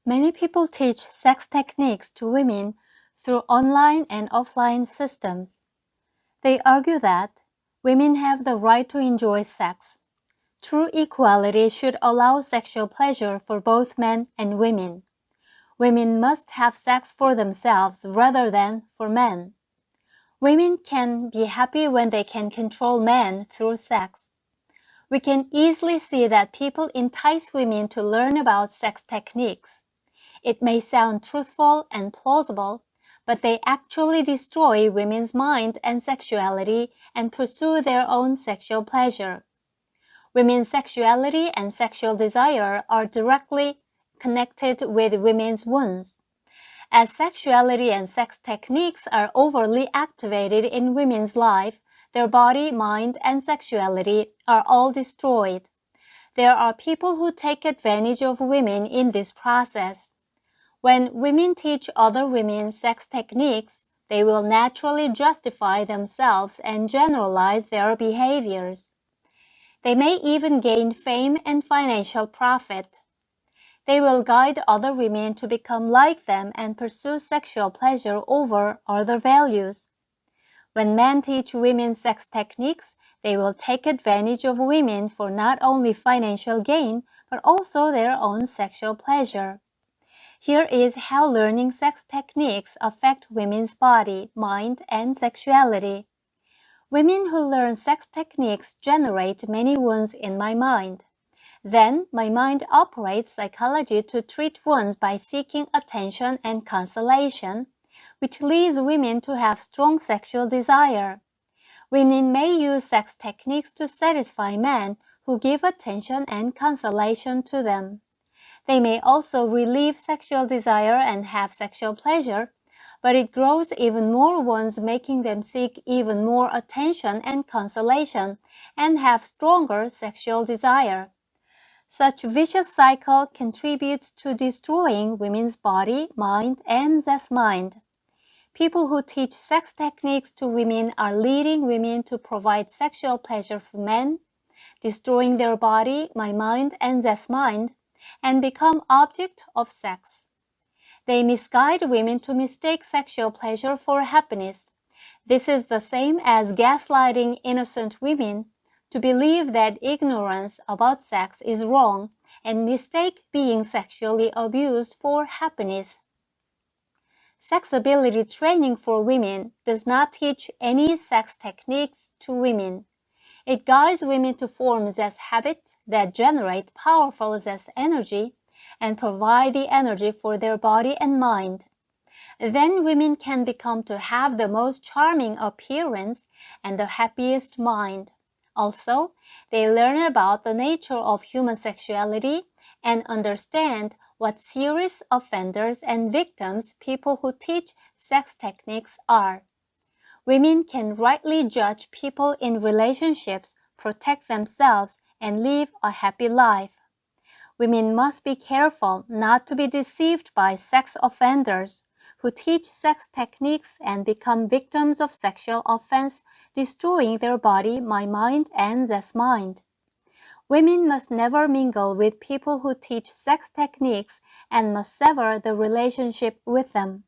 Many people teach sex techniques to women through online and offline systems. They argue that women have the right to enjoy sex. True equality should allow sexual pleasure for both men and women. Women must have sex for themselves rather than for men. Women can be happy when they can control men through sex. We can easily see that people entice women to learn about sex techniques. It may sound truthful and plausible, but they actually destroy women's mind and sexuality and pursue their own sexual pleasure. Women's sexuality and sexual desire are directly connected with women's wounds. As sexuality and sex techniques are overly activated in women's life, their body, mind, and sexuality are all destroyed. There are people who take advantage of women in this process. When women teach other women sex techniques, they will naturally justify themselves and generalize their behaviors. They may even gain fame and financial profit. They will guide other women to become like them and pursue sexual pleasure over other values. When men teach women sex techniques, they will take advantage of women for not only financial gain, but also their own sexual pleasure. Here is how learning sex techniques affect women's body, mind, and sexuality. Women who learn sex techniques generate many wounds in my mind. Then my mind operates psychology to treat wounds by seeking attention and consolation, which leads women to have strong sexual desire. Women may use sex techniques to satisfy men who give attention and consolation to them. They may also relieve sexual desire and have sexual pleasure, but it grows even more wounds, making them seek even more attention and consolation and have stronger sexual desire. Such vicious cycle contributes to destroying women's body, mind, and mind. People who teach sex techniques to women are leading women to provide sexual pleasure for men, destroying their body, mind, and mind, and become object of sex. They misguide women to mistake sexual pleasure for happiness. This is the same as gaslighting innocent women to believe that ignorance about sex is wrong and mistake being sexually abused for happiness. Sex ability training for women does not teach any sex techniques to women. It guides women to form sex habits that generate powerful sex energy and provide the energy for their body and mind. Then women can become to have the most charming appearance and the happiest mind. Also, they learn about the nature of human sexuality and understand what serious offenders and victims people who teach sex techniques are. Women can rightly judge people in relationships, protect themselves, and live a happy life. Women must be careful not to be deceived by sex offenders who teach sex techniques and become victims of sexual offense, destroying their body, mind, and mind. Women must never mingle with people who teach sex techniques and must sever the relationship with them.